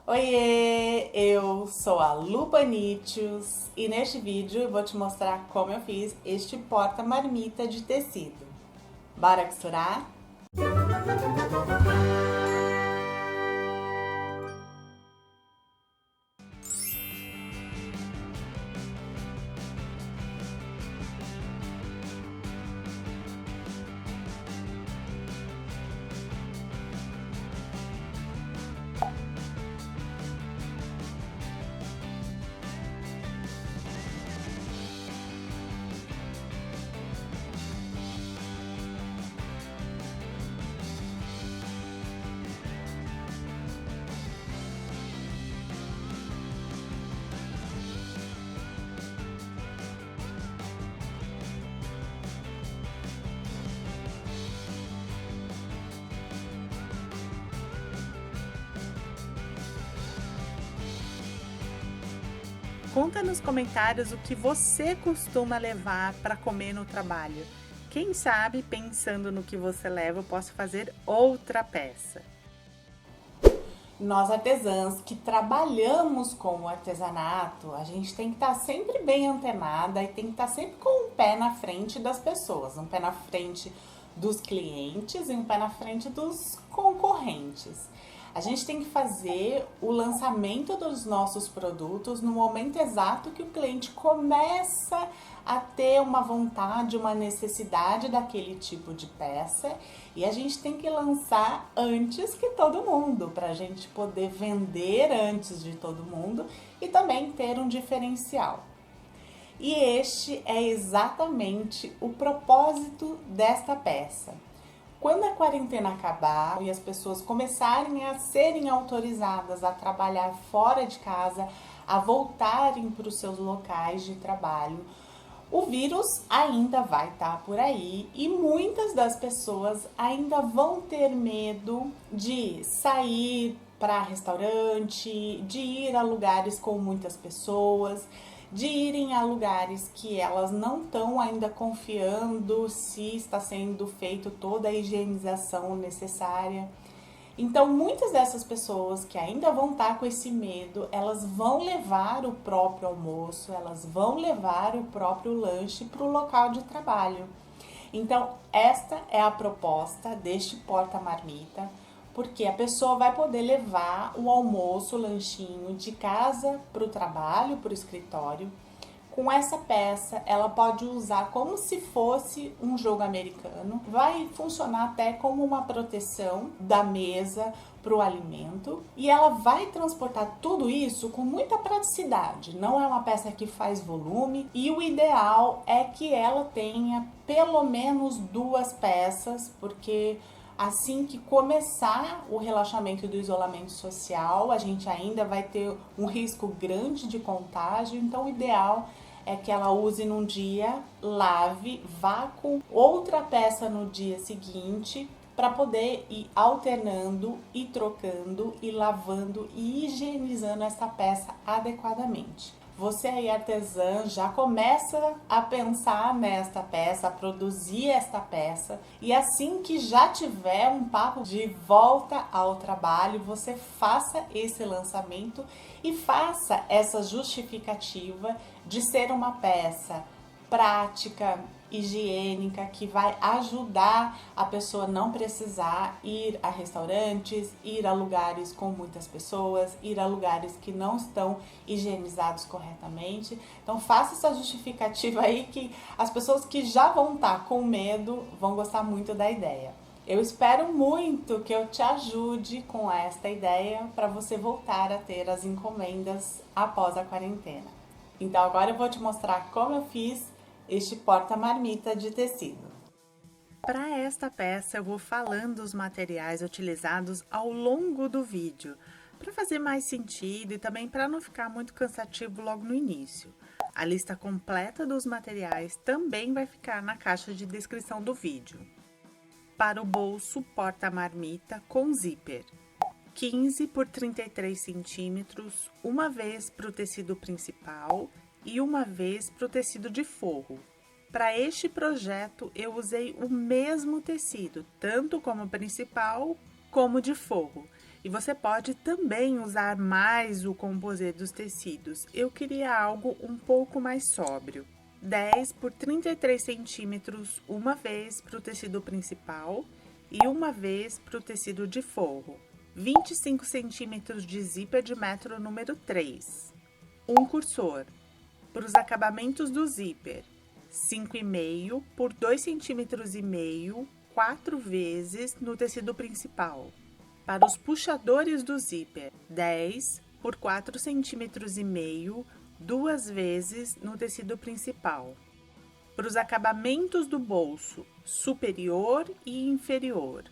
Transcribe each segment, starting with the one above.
Oiê, eu sou a Lupa Nitius e neste vídeo eu vou te mostrar como eu fiz este porta-marmita de tecido. Bora costurar? Conta nos comentários o que você costuma levar para comer no trabalho. Quem sabe, pensando no que você leva, eu posso fazer outra peça. Nós artesãs que trabalhamos com o artesanato, a gente tem que estar sempre bem antenada e tem que estar sempre com um pé na frente das pessoas, um pé na frente dos clientes e um pé na frente dos concorrentes. A gente tem que fazer o lançamento dos nossos produtos no momento exato que o cliente começa a ter uma vontade, uma necessidade daquele tipo de peça, e a gente tem que lançar antes que todo mundo, para a gente poder vender antes de todo mundo e também ter um diferencial. E este é exatamente o propósito desta peça. Quando a quarentena acabar e as pessoas começarem a serem autorizadas a trabalhar fora de casa, a voltarem para os seus locais de trabalho, o vírus ainda vai estar por aí e muitas das pessoas ainda vão ter medo de sair para restaurante, de ir a lugares com muitas pessoas, de irem a lugares que elas não estão ainda confiando se está sendo feito toda a higienização necessária. Então, muitas dessas pessoas que ainda vão estar com esse medo, elas vão levar o próprio almoço, elas vão levar o próprio lanche para o local de trabalho. Então, esta é a proposta deste porta-marmita, porque a pessoa vai poder levar o almoço, o lanchinho de casa para o trabalho, para o escritório. Com essa peça, ela pode usar como se fosse um jogo americano. Vai funcionar até como uma proteção da mesa para o alimento. E ela vai transportar tudo isso com muita praticidade. Não é uma peça que faz volume. E o ideal é que ela tenha pelo menos 2 peças, porque assim que começar o relaxamento do isolamento social, a gente ainda vai ter um risco grande de contágio. Então, o ideal é que ela use num dia, lave, vá com outra peça no dia seguinte, para poder ir alternando e trocando e lavando e higienizando essa peça adequadamente. Você aí, artesã, já começa a pensar nesta peça, a produzir esta peça, e assim que já tiver um papo de volta ao trabalho, você faça esse lançamento e faça essa justificativa de ser uma peça prática, higiênica, que vai ajudar a pessoa não precisar ir a restaurantes, ir a lugares com muitas pessoas, ir a lugares que não estão higienizados corretamente. Então faça essa justificativa aí que as pessoas que já vão estar com medo vão gostar muito da ideia. Eu espero muito que eu te ajude com esta ideia para você voltar a ter as encomendas após a quarentena. Então agora eu vou te mostrar como eu fiz este porta-marmita de tecido. Para esta peça eu vou falando os materiais utilizados ao longo do vídeo, para fazer mais sentido e também para não ficar muito cansativo logo no início. A lista completa dos materiais também vai ficar na caixa de descrição do vídeo. Para o bolso porta-marmita com zíper, 15 por 33 centímetros, uma vez para o tecido principal e uma vez para o tecido de forro. Para este projeto, eu usei o mesmo tecido, tanto como principal como de forro. E você pode também usar mais o composê dos tecidos. Eu queria algo um pouco mais sóbrio. 10 por 33 centímetros uma vez para o tecido principal e uma vez para o tecido de forro. 25 centímetros de zíper de metro número 3. Um cursor. Para os acabamentos do zíper, 5,5 por 2,5 cm, 4 vezes no tecido principal. Para os puxadores do zíper, 10 por 4,5 cm, 2 vezes no tecido principal. Para os acabamentos do bolso, superior e inferior,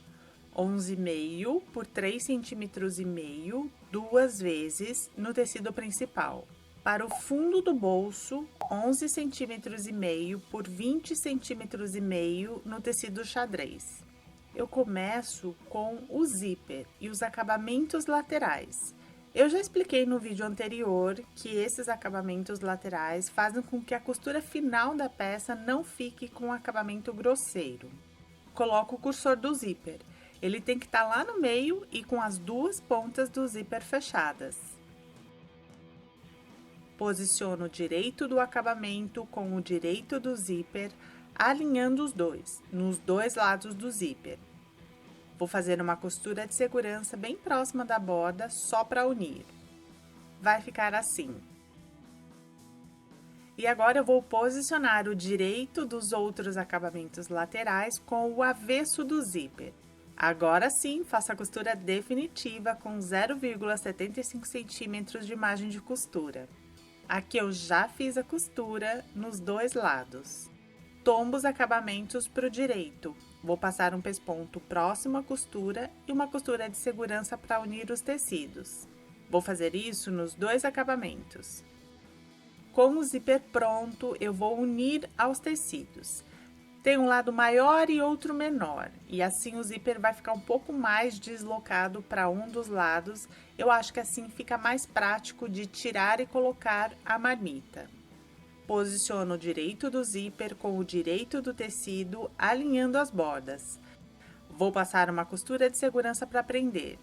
11,5 por 3,5 cm, 2 vezes no tecido principal. Para o fundo do bolso, 11,5 cm por 20,5 cm no tecido xadrez. Eu começo com o zíper e os acabamentos laterais. Eu já expliquei no vídeo anterior que esses acabamentos laterais fazem com que a costura final da peça não fique com um acabamento grosseiro. Coloco o cursor do zíper. Ele tem que estar lá no meio e com as duas pontas do zíper fechadas. Posiciono o direito do acabamento com o direito do zíper, alinhando os dois, nos dois lados do zíper. Vou fazer uma costura de segurança bem próxima da borda, só para unir. Vai ficar assim. E agora eu vou posicionar o direito dos outros acabamentos laterais com o avesso do zíper. Agora sim, faço a costura definitiva com 0,75 centímetros de margem de costura. Aqui eu já fiz a costura nos dois lados. Tombo os acabamentos para o direito. Vou passar um pesponto próximo à costura e uma costura de segurança para unir os tecidos. Vou fazer isso nos dois acabamentos. Com o zíper pronto, eu vou unir aos tecidos. Tem um lado maior e outro menor, e assim o zíper vai ficar um pouco mais deslocado para um dos lados. Eu acho que assim fica mais prático de tirar e colocar a marmita. Posiciono o direito do zíper com o direito do tecido, alinhando as bordas. Vou passar uma costura de segurança para prender.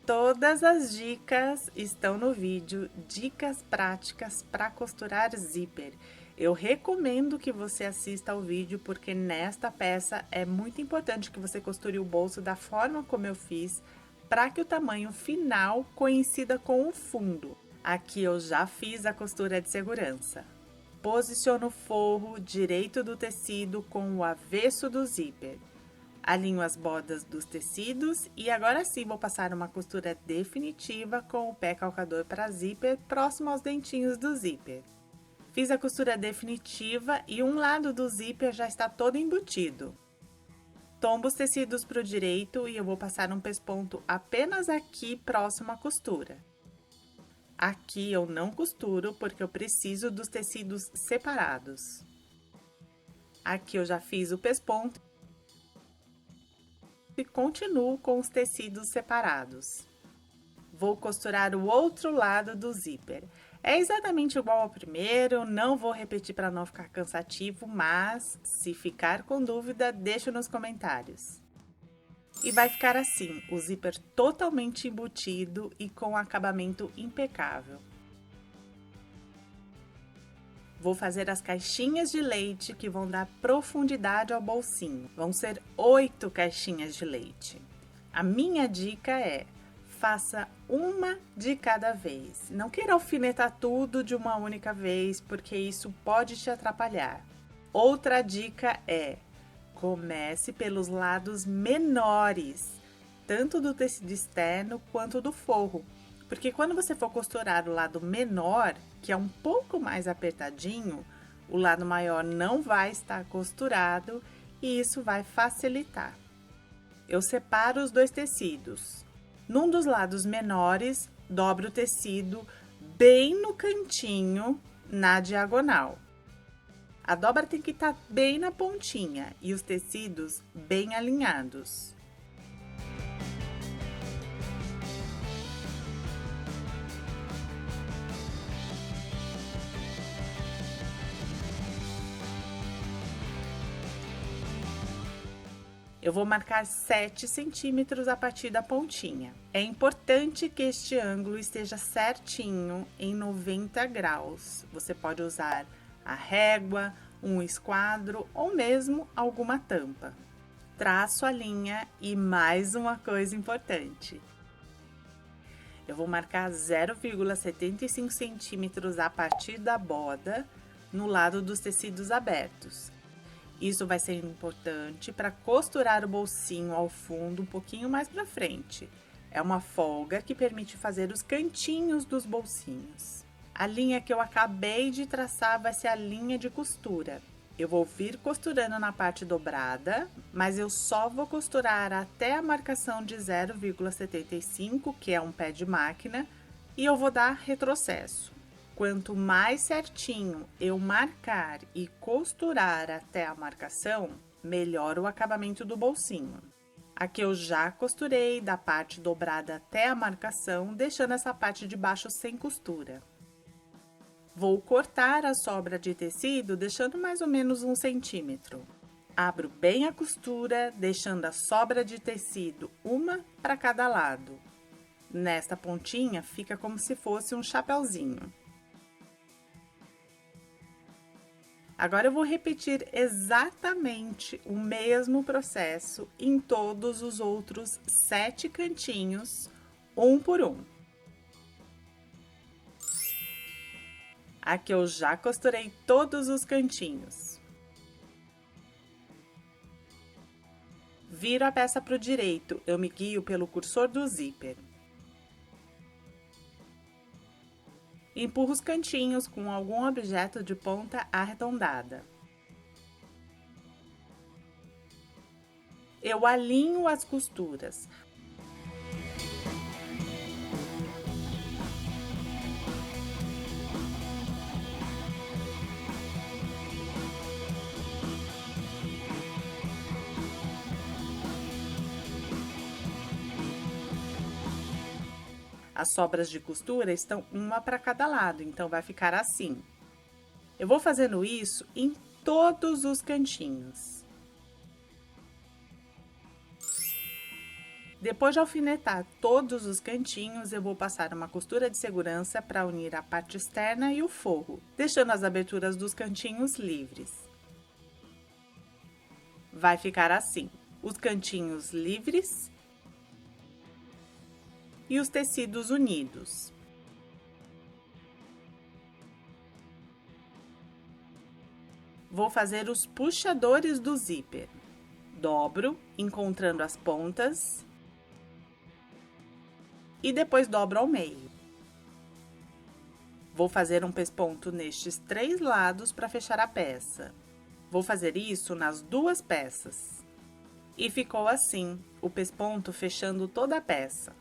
Todas as dicas estão no vídeo, dicas práticas para costurar zíper. Eu recomendo que você assista ao vídeo, porque nesta peça é muito importante que você costure o bolso da forma como eu fiz, para que o tamanho final coincida com o fundo. Aqui eu já fiz a costura de segurança. Posiciono o forro direito do tecido com o avesso do zíper. Alinho as bordas dos tecidos e agora sim vou passar uma costura definitiva com o pé calcador para zíper próximo aos dentinhos do zíper. Fiz a costura definitiva e um lado do zíper já está todo embutido. Tombo os tecidos para o direito e eu vou passar um pesponto apenas aqui próximo à costura. Aqui eu não costuro porque eu preciso dos tecidos separados. Aqui eu já fiz o pesponto e continuo com os tecidos separados. Vou costurar o outro lado do zíper. É exatamente igual ao primeiro, não vou repetir para não ficar cansativo, mas se ficar com dúvida, deixa nos comentários. E vai ficar assim, o zíper totalmente embutido e com acabamento impecável. Vou fazer as caixinhas de leite que vão dar profundidade ao bolsinho. Vão ser 8 caixinhas de leite. A minha dica é: faça uma de cada vez. Não queira alfinetar tudo de uma única vez, porque isso pode te atrapalhar. Outra dica é: comece pelos lados menores, tanto do tecido externo quanto do forro. Porque quando você for costurar o lado menor, que é um pouco mais apertadinho, o lado maior não vai estar costurado e isso vai facilitar. Eu separo os dois tecidos. Num dos lados menores, dobro o tecido bem no cantinho, na diagonal. A dobra tem que estar bem na pontinha e os tecidos bem alinhados. Eu vou marcar 7 centímetros a partir da pontinha. É importante que este ângulo esteja certinho em 90 graus. Você pode usar a régua, um esquadro ou mesmo alguma tampa. Traço a linha e mais uma coisa importante. Eu vou marcar 0,75 centímetros a partir da borda no lado dos tecidos abertos. Isso vai ser importante para costurar o bolsinho ao fundo um pouquinho mais para frente. É uma folga que permite fazer os cantinhos dos bolsinhos. A linha que eu acabei de traçar vai ser a linha de costura. Eu vou vir costurando na parte dobrada, mas eu só vou costurar até a marcação de 0,75, que é um pé de máquina, e eu vou dar retrocesso. Quanto mais certinho eu marcar e costurar até a marcação, melhor o acabamento do bolsinho. Aqui eu já costurei da parte dobrada até a marcação, deixando essa parte de baixo sem costura. Vou cortar a sobra de tecido, deixando mais ou menos 1 centímetro. Abro bem a costura, deixando a sobra de tecido uma para cada lado. Nesta pontinha fica como se fosse um chapéuzinho. Agora eu vou repetir exatamente o mesmo processo em todos os outros 7 cantinhos, um por um. Aqui eu já costurei todos os cantinhos. Viro a peça para o direito, eu me guio pelo cursor do zíper. Empurro os cantinhos com algum objeto de ponta arredondada. Eu alinho as costuras. As sobras de costura estão uma para cada lado, então vai ficar assim. Eu vou fazendo isso em todos os cantinhos. Depois de alfinetar todos os cantinhos, eu vou passar uma costura de segurança para unir a parte externa e o forro, deixando as aberturas dos cantinhos livres. Vai ficar assim, os cantinhos livres e os tecidos unidos. Vou fazer os puxadores do zíper. Dobro, encontrando as pontas, e depois dobro ao meio. Vou fazer um pesponto nestes 3 lados para fechar a peça. Vou fazer isso nas 2 peças. E ficou assim, o pesponto fechando toda a peça.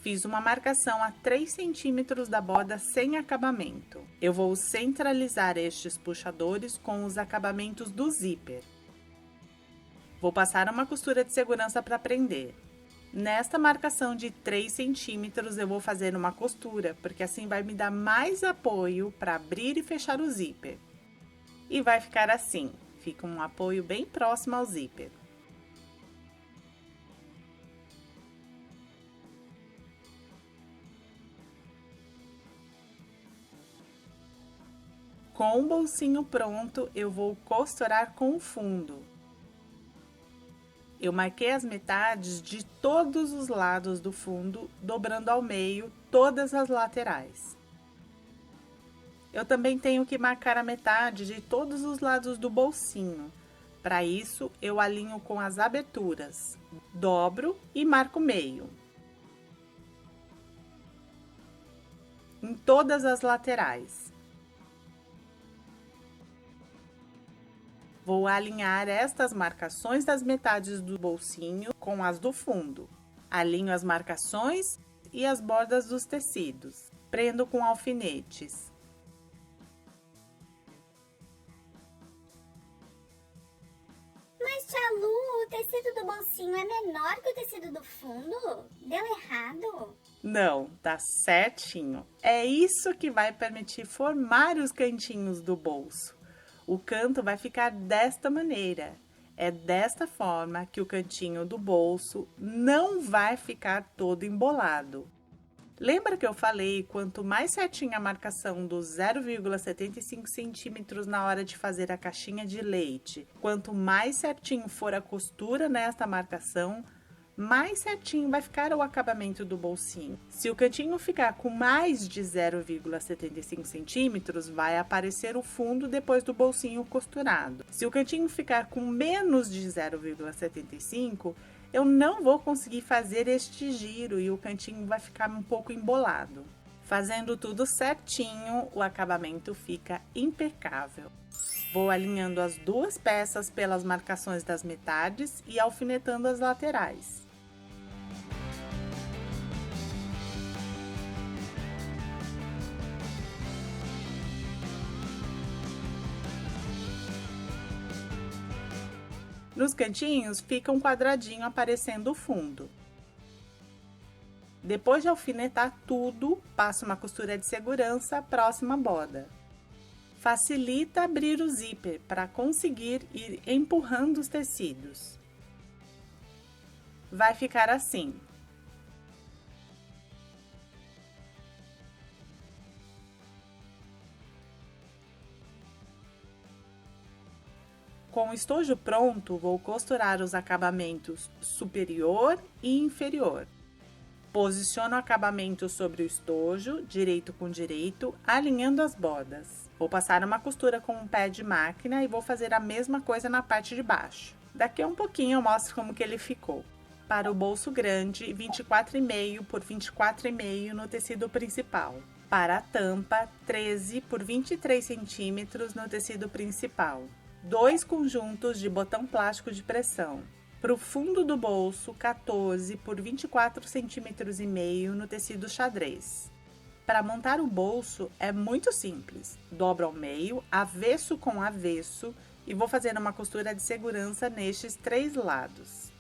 Fiz uma marcação a 3 centímetros da borda sem acabamento. Eu vou centralizar estes puxadores com os acabamentos do zíper. Vou passar uma costura de segurança para prender. Nesta marcação de 3 centímetros eu vou fazer uma costura, porque assim vai me dar mais apoio para abrir e fechar o zíper. E vai ficar assim, fica um apoio bem próximo ao zíper. Com o bolsinho pronto, eu vou costurar com o fundo. Eu marquei as metades de todos os lados do fundo, dobrando ao meio todas as laterais. Eu também tenho que marcar a metade de todos os lados do bolsinho. Para isso, eu alinho com as aberturas, dobro e marco meio. Em todas as laterais. Vou alinhar estas marcações das metades do bolsinho com as do fundo. Alinho as marcações e as bordas dos tecidos. Prendo com alfinetes. Mas, tia Lu, o tecido do bolsinho é menor que o tecido do fundo? Deu errado? Não, tá certinho. É isso que vai permitir formar os cantinhos do bolso. O canto vai ficar desta maneira. É desta forma que o cantinho do bolso não vai ficar todo embolado. Lembra que eu falei, quanto mais certinha a marcação dos 0,75 centímetros na hora de fazer a caixinha de leite, quanto mais certinho for a costura nesta marcação, mais certinho vai ficar o acabamento do bolsinho. Se o cantinho ficar com mais de 0,75 centímetros, vai aparecer o fundo depois do bolsinho costurado. Se o cantinho ficar com menos de 0,75, eu não vou conseguir fazer este giro e o cantinho vai ficar um pouco embolado. Fazendo tudo certinho, o acabamento fica impecável. Vou alinhando as duas peças pelas marcações das metades e alfinetando as laterais. Nos cantinhos fica um quadradinho aparecendo o fundo. Depois de alfinetar tudo, passo uma costura de segurança próxima à borda. Facilita abrir o zíper para conseguir ir empurrando os tecidos. Vai ficar assim. Com o estojo pronto, vou costurar os acabamentos superior e inferior. Posiciono o acabamento sobre o estojo, direito com direito, alinhando as bordas. Vou passar uma costura com um pé de máquina e vou fazer a mesma coisa na parte de baixo. Daqui a um pouquinho eu mostro como que ele ficou. Para o bolso grande, 24,5 por 24,5 no tecido principal. Para a tampa, 13 por 23 centímetros no tecido principal. 2 conjuntos de botão plástico de pressão. Para o fundo do bolso, 14 por 24 centímetros e meio no tecido xadrez. Para montar o bolso é muito simples. Dobro ao meio, avesso com avesso e vou fazer uma costura de segurança nestes 3 lados.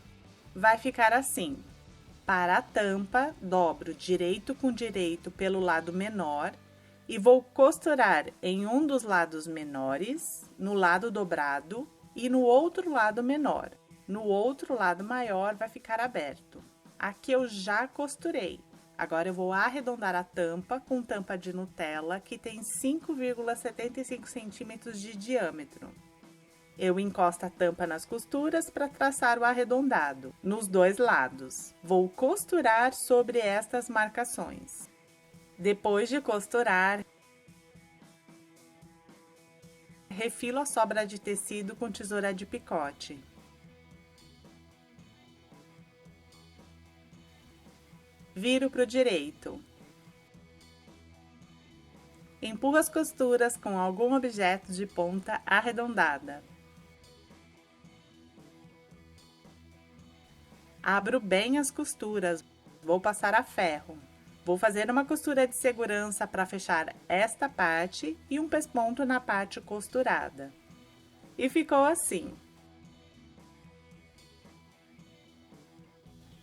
Vai ficar assim. Para a tampa, dobro direito com direito pelo lado menor e vou costurar em um dos lados menores, no lado dobrado, e no outro lado menor. No outro lado maior vai ficar aberto. Aqui eu já costurei. Agora eu vou arredondar a tampa com tampa de Nutella, que tem 5,75 centímetros de diâmetro. Eu encosto a tampa nas costuras para traçar o arredondado, nos 2 lados. Vou costurar sobre estas marcações. Depois de costurar, refilo a sobra de tecido com tesoura de picote. Viro para o direito. Empurro as costuras com algum objeto de ponta arredondada. Abro bem as costuras, vou passar a ferro. Vou fazer uma costura de segurança para fechar esta parte e um pesponto na parte costurada. E ficou assim.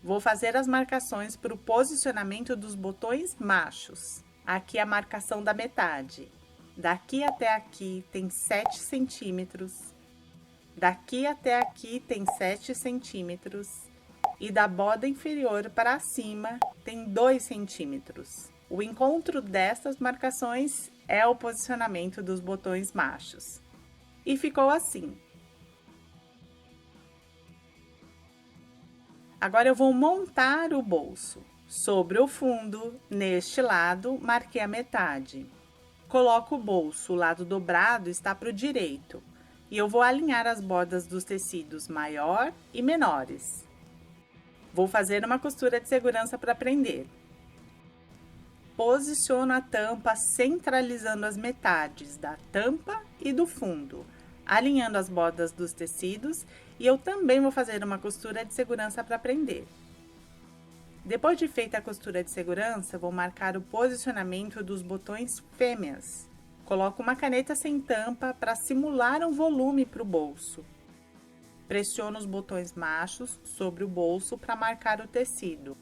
Vou fazer as marcações para o posicionamento dos botões machos. Aqui a marcação da metade. Daqui até aqui tem 7 centímetros. Daqui até aqui tem 7 centímetros. E da borda inferior para cima tem 2 centímetros. O encontro destas marcações é o posicionamento dos botões machos. E ficou assim. Agora eu vou montar o bolso. Sobre o fundo, neste lado, marquei a metade. Coloco o bolso, o lado dobrado está para o direito. E eu vou alinhar as bordas dos tecidos maior e menores. Vou fazer uma costura de segurança para prender. Posiciono a tampa centralizando as metades da tampa e do fundo, alinhando as bordas dos tecidos e eu também vou fazer uma costura de segurança para prender. Depois de feita a costura de segurança, vou marcar o posicionamento dos botões fêmeas. Coloco uma caneta sem tampa para simular um volume para o bolso. Pressiono os botões machos sobre o bolso para marcar o tecido.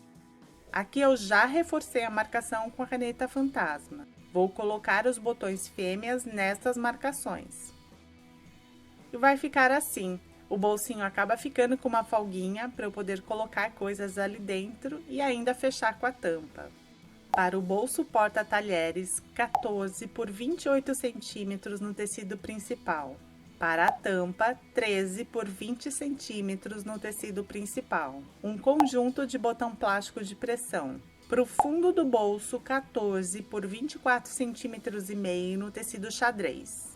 Aqui eu já reforcei a marcação com a caneta fantasma. Vou colocar os botões fêmeas nestas marcações. e vai ficar assim. O bolsinho acaba ficando com uma folguinha para eu poder colocar coisas ali dentro e ainda fechar com a tampa. Para o bolso porta-talheres, 14 por 28 centímetros no tecido principal. Para a tampa, 13 por 20 centímetros no tecido principal. Um conjunto de botão plástico de pressão. Para o fundo do bolso, 14 por 24 centímetros e meio no tecido xadrez.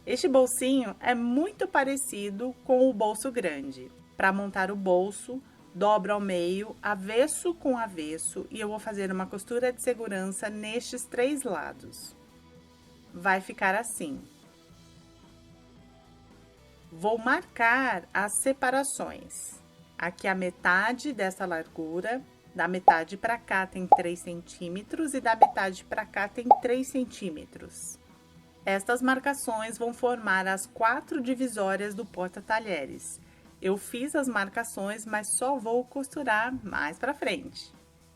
Este bolsinho é muito parecido com o bolso grande. Para montar o bolso, dobro ao meio, avesso com avesso, e eu vou fazer uma costura de segurança nestes 3 lados. Vai ficar assim. Vou marcar as separações. Aqui a metade dessa largura, da metade para cá tem 3 centímetros e da metade para cá tem 3 centímetros. Estas marcações vão formar as 4 divisórias do porta-talheres. Eu fiz as marcações, mas só vou costurar mais para frente.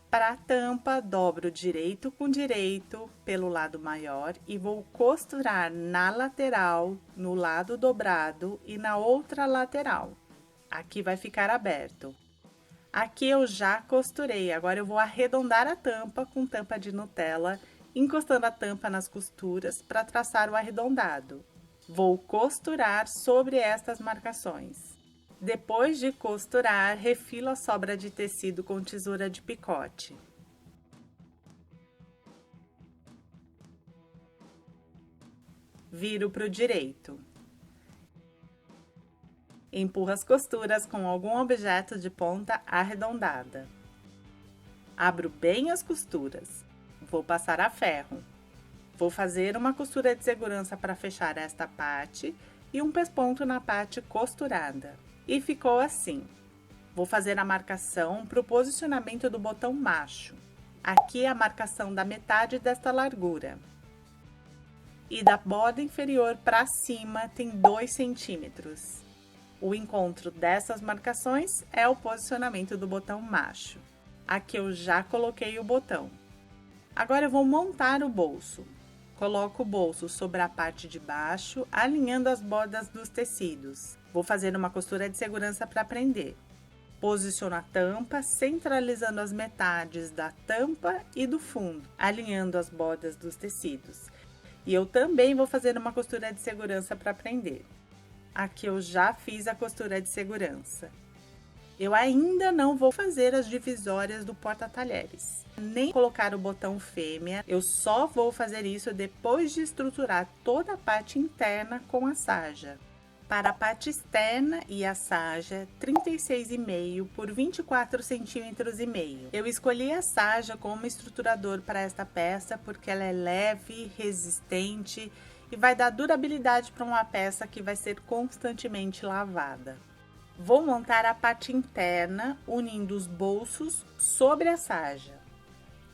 Para a tampa, dobro direito com direito pelo lado maior e vou costurar na lateral, no lado dobrado e na outra lateral. Aqui vai ficar aberto. Aqui eu já costurei, agora eu vou arredondar a tampa com tampa de Nutella, encostando a tampa nas costuras para traçar o arredondado. Vou costurar sobre estas marcações. Depois de costurar, refilo a sobra de tecido com tesoura de picote. Viro para o direito. Empurro as costuras com algum objeto de ponta arredondada. Abro bem as costuras. Vou passar a ferro. Vou fazer uma costura de segurança para fechar esta parte e um pesponto na parte costurada. E ficou assim. Vou fazer a marcação para o posicionamento do botão macho. Aqui é a marcação da metade desta largura. E da borda inferior para cima tem 2 centímetros. O encontro dessas marcações é o posicionamento do botão macho. Aqui eu já coloquei o botão. Agora eu vou montar o bolso. Coloco o bolso sobre a parte de baixo, alinhando as bordas dos tecidos. Vou fazer uma costura de segurança para prender. Posiciono a tampa, centralizando as metades da tampa e do fundo, alinhando as bordas dos tecidos. E eu também vou fazer uma costura de segurança para prender. Aqui eu já fiz a costura de segurança. Eu ainda não vou fazer as divisórias do porta-talheres, nem colocar o botão fêmea. Eu só vou fazer isso depois de estruturar toda a parte interna com a saja. Para a parte externa e a saja, 36,5 por 24 centímetros e meio. Eu escolhi a saja como estruturador para esta peça porque ela é leve, resistente e vai dar durabilidade para uma peça que vai ser constantemente lavada. Vou montar a parte interna, unindo os bolsos sobre a saja.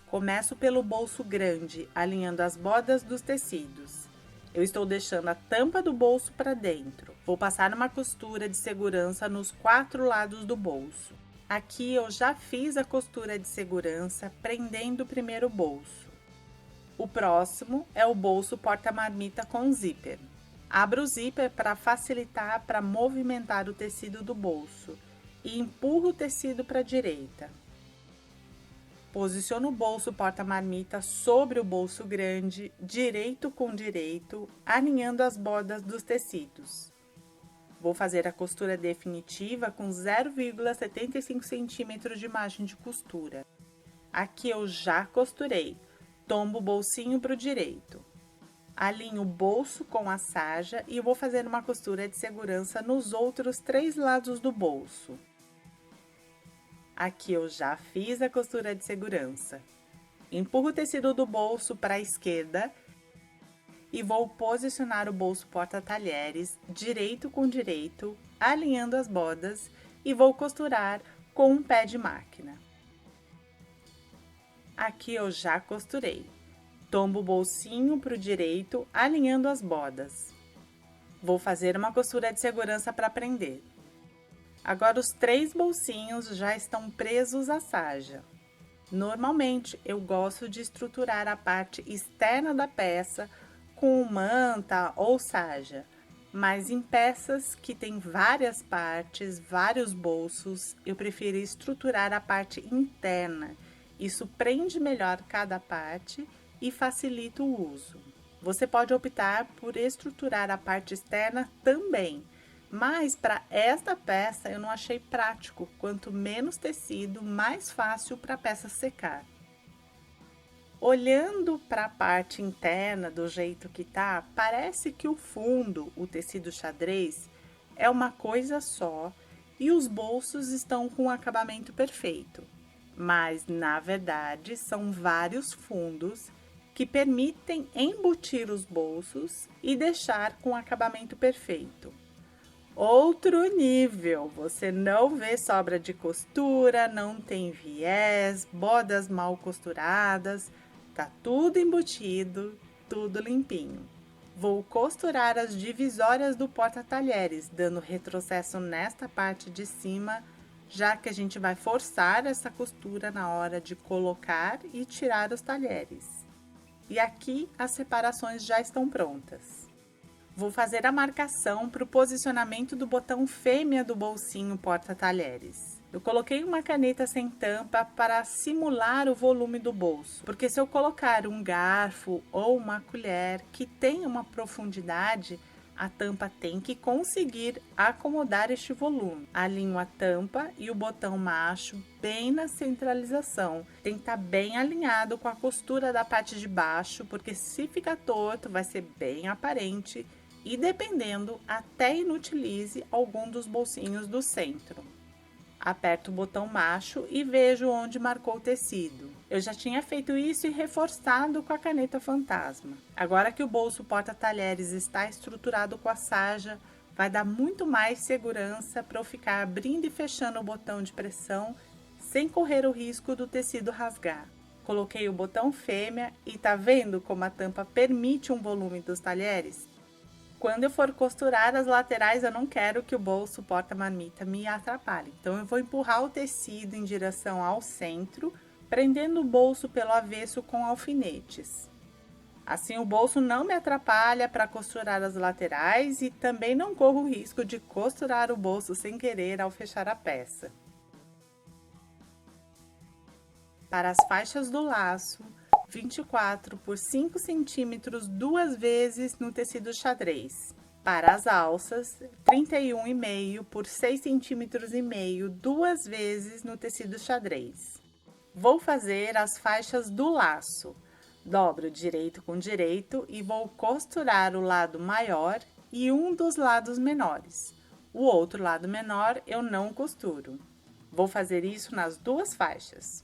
Começo pelo bolso grande, alinhando as bordas dos tecidos. Eu estou deixando a tampa do bolso para dentro. Vou passar uma costura de segurança nos 4 lados do bolso. Aqui eu já fiz a costura de segurança, prendendo o primeiro bolso. O próximo é o bolso porta-marmita com zíper. Abro o zíper para facilitar para movimentar o tecido do bolso e empurro o tecido para a direita. Posiciono o bolso porta-marmita sobre o bolso grande, direito com direito, alinhando as bordas dos tecidos. Vou fazer a costura definitiva com 0,75 centímetros de margem de costura. Aqui eu já costurei, tombo o bolsinho para o direito. Alinho o bolso com a saja e vou fazer uma costura de segurança nos outros 3 lados do bolso. Aqui eu já fiz a costura de segurança. Empurro o tecido do bolso para a esquerda e vou posicionar o bolso porta-talheres direito com direito, alinhando as bordas e vou costurar com um pé de máquina. Aqui eu já costurei. Tombo o bolsinho para o direito, alinhando as bordas. Vou fazer uma costura de segurança para prender. Agora os 3 bolsinhos já estão presos à saja. Normalmente eu gosto de estruturar a parte externa da peça com manta ou saja, Mas em peças que têm várias partes, vários bolsos, eu prefiro estruturar a parte interna. Isso prende melhor cada parte e facilita o uso. Você pode optar por estruturar a parte externa também, mas para esta peça eu não achei prático. Quanto menos tecido, mais fácil para a peça secar. Olhando para a parte interna do jeito que tá, parece que o fundo, o tecido xadrez, é uma coisa só e os bolsos estão com o acabamento perfeito. Mas, na verdade, são vários fundos que permitem embutir os bolsos e deixar com o acabamento perfeito. Outro nível, você não vê sobra de costura, não tem viés, bordas mal costuradas, tá tudo embutido, tudo limpinho. Vou costurar as divisórias do porta-talheres, dando retrocesso nesta parte de cima, já que a gente vai forçar essa costura na hora de colocar e tirar os talheres. E aqui as separações já estão prontas. Vou fazer a marcação para o posicionamento do botão fêmea do bolsinho porta-talheres. Eu coloquei uma caneta sem tampa para simular o volume do bolso, porque se eu colocar um garfo ou uma colher que tem uma profundidade, a tampa tem que conseguir acomodar este volume. Alinho a tampa e o botão macho bem na centralização. Tem que estar bem alinhado com a costura da parte de baixo, porque se ficar torto vai ser bem aparente e, dependendo, até inutilize algum dos bolsinhos do centro. Aperto o botão macho e vejo onde marcou o tecido. Eu já tinha feito isso e reforçado com a caneta fantasma. Agora que o bolso porta-talheres está estruturado com a sarja, vai dar muito mais segurança para eu ficar abrindo e fechando o botão de pressão sem correr o risco do tecido rasgar. Coloquei o botão fêmea e tá vendo como a tampa permite um volume dos talheres? Quando eu for costurar as laterais, eu não quero que o bolso porta-marmita me atrapalhe. Então, eu vou empurrar o tecido em direção ao centro, prendendo o bolso pelo avesso com alfinetes. Assim, o bolso não me atrapalha para costurar as laterais e também não corro o risco de costurar o bolso sem querer ao fechar a peça. Para as faixas do laço, 24 por 5 centímetros duas vezes no tecido xadrez. Para as alças, 31,5 por 6 centímetros e meio duas vezes no tecido xadrez. Vou fazer as faixas do laço. Dobro direito com direito e vou costurar o lado maior e um dos lados menores. O outro lado menor eu não costuro. Vou fazer isso nas duas faixas.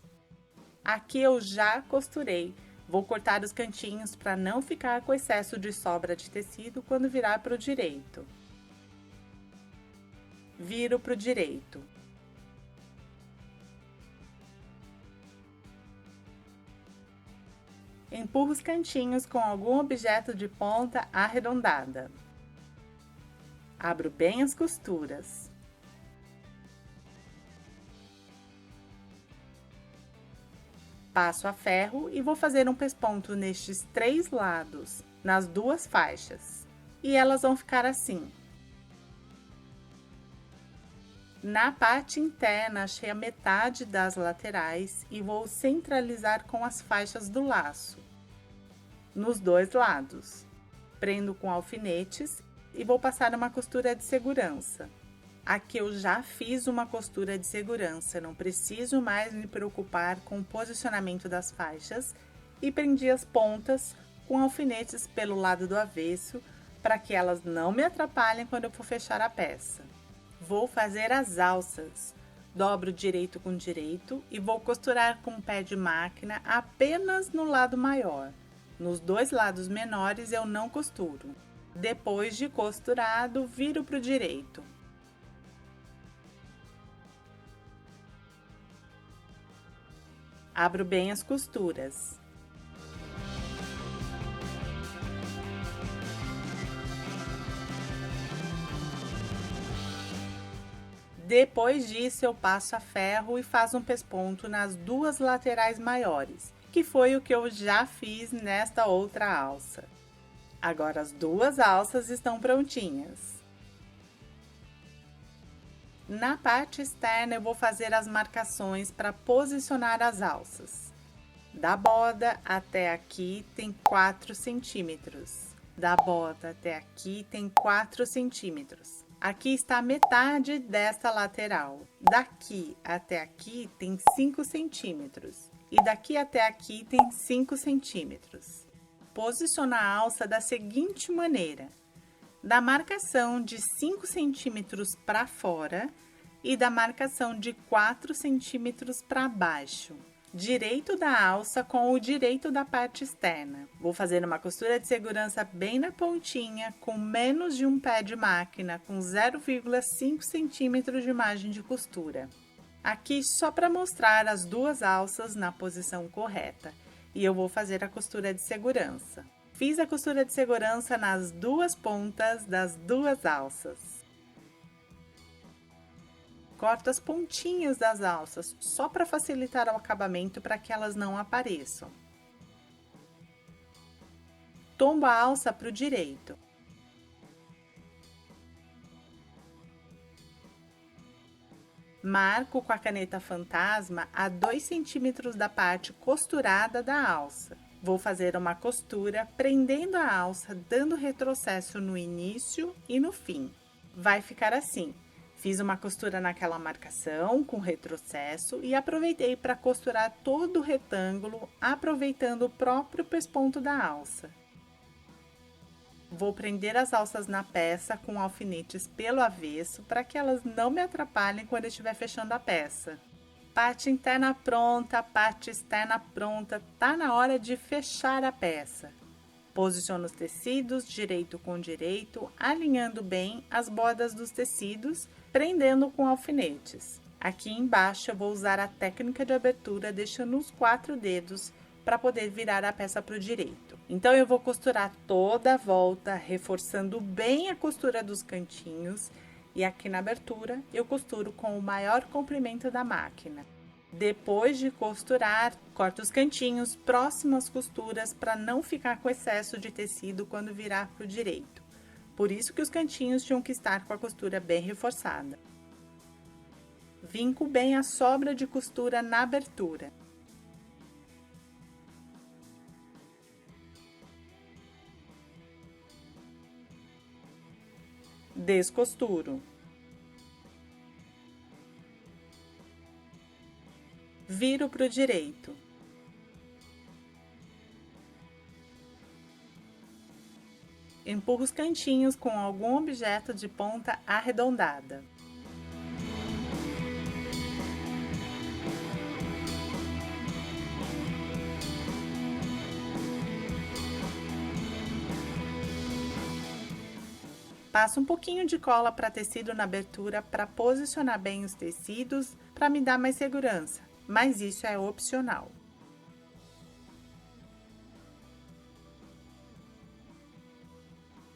Aqui eu já costurei, vou cortar os cantinhos para não ficar com excesso de sobra de tecido quando virar para o direito. Viro para o direito. Empurro os cantinhos com algum objeto de ponta arredondada. Abro bem as costuras. Passo a ferro e vou fazer um pesponto nestes 3 lados, nas duas faixas. E elas vão ficar assim. Na parte interna, achei a metade das laterais e vou centralizar com as faixas do laço. Nos 2 lados. Prendo com alfinetes e vou passar uma costura de segurança. Aqui eu já fiz uma costura de segurança, não preciso mais me preocupar com o posicionamento das faixas e prendi as pontas com alfinetes pelo lado do avesso para que elas não me atrapalhem quando eu for fechar a peça. Vou fazer as alças. Dobro direito com direito e vou costurar com o pé de máquina apenas no lado maior. Nos 2 lados menores eu não costuro. Depois de costurado, viro para o direito. Abro bem as costuras. Depois disso, eu passo a ferro e faço um pesponto nas 2 laterais maiores, que foi o que eu já fiz nesta outra alça. Agora as duas alças estão prontinhas. Na parte externa eu vou fazer as marcações para posicionar as alças. Da borda até aqui tem 4 centímetros. Da borda até aqui tem 4 centímetros. Aqui está a metade desta lateral. Daqui até aqui tem 5 centímetros. E daqui até aqui tem 5 centímetros. Posiciona a alça da seguinte maneira: da marcação de 5 centímetros para fora e da marcação de 4 centímetros para baixo. Direito da alça com o direito da parte externa. Vou fazer uma costura de segurança bem na pontinha, com menos de um pé de máquina, com 0,5 centímetros de margem de costura. Aqui só para mostrar as duas alças na posição correta. E eu vou fazer a costura de segurança. Fiz a costura de segurança nas duas pontas das duas alças. Corto as pontinhas das alças, só para facilitar o acabamento, para que elas não apareçam. Tombo a alça para o direito. Marco com a caneta fantasma a 2 centímetros da parte costurada da alça. Vou fazer uma costura prendendo a alça, dando retrocesso no início e no fim. Vai ficar assim. Fiz uma costura naquela marcação com retrocesso e aproveitei para costurar todo o retângulo, aproveitando o próprio pesponto da alça. Vou prender as alças na peça com alfinetes pelo avesso para que elas não me atrapalhem quando eu estiver fechando a peça. Parte interna pronta, parte externa pronta, tá na hora de fechar a peça. Posiciono os tecidos direito com direito, alinhando bem as bordas dos tecidos, prendendo com alfinetes. Aqui embaixo eu vou usar a técnica de abertura, deixando os 4 dedos para poder virar a peça para o direito. Então eu vou costurar toda a volta, reforçando bem a costura dos cantinhos, e aqui na abertura eu costuro com o maior comprimento da máquina. Depois de costurar, corto os cantinhos próximos às costuras para não ficar com excesso de tecido quando virar para o direito. Por isso que os cantinhos tinham que estar com a costura bem reforçada. Vinco bem a sobra de costura na abertura. Descosturo. Viro para o direito. Empurro os cantinhos com algum objeto de ponta arredondada. Passo um pouquinho de cola para tecido na abertura para posicionar bem os tecidos, para me dar mais segurança, mas isso é opcional.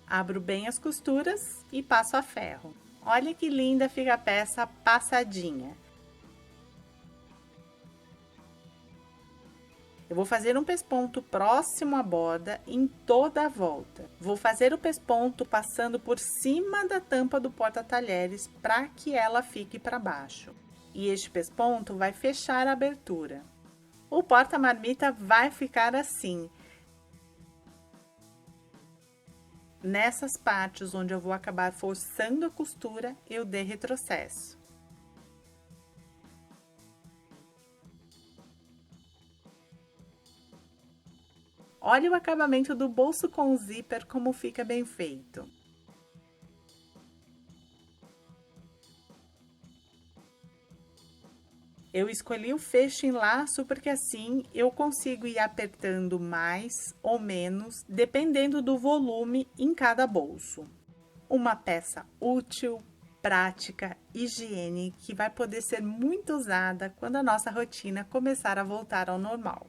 Abro bem as costuras e passo a ferro. Olha que linda fica a peça passadinha. Eu vou fazer um pesponto próximo à borda em toda a volta. Vou fazer o pesponto passando por cima da tampa do porta-talheres para que ela fique para baixo. E este pesponto vai fechar a abertura. O porta-marmita vai ficar assim. Nessas partes onde eu vou acabar forçando a costura, eu dei retrocesso. Olha o acabamento do bolso com zíper, como fica bem feito. Eu escolhi o fecho em laço porque assim eu consigo ir apertando mais ou menos, dependendo do volume em cada bolso. Uma peça útil, prática, higiene, que vai poder ser muito usada quando a nossa rotina começar a voltar ao normal.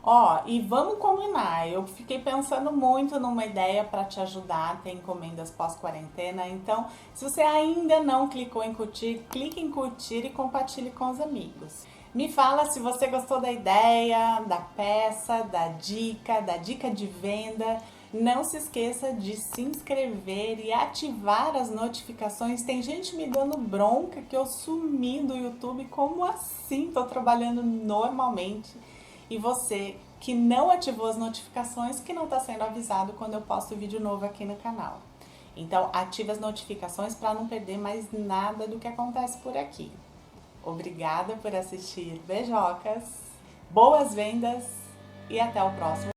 Ó, e vamos combinar, eu fiquei pensando muito numa ideia para te ajudar a ter encomendas pós-quarentena, então se você ainda não clicou em curtir, clique em curtir e compartilhe com os amigos. Me fala se você gostou da ideia, da peça, da dica de venda Não se esqueça de se inscrever e ativar as notificações. Tem gente me dando bronca que eu sumi do YouTube. Como assim? Tô trabalhando normalmente. E você que não ativou as notificações, que não está sendo avisado quando eu posto vídeo novo aqui no canal. Então, ative as notificações para não perder mais nada do que acontece por aqui. Obrigada por assistir. Beijocas, boas vendas e até o próximo.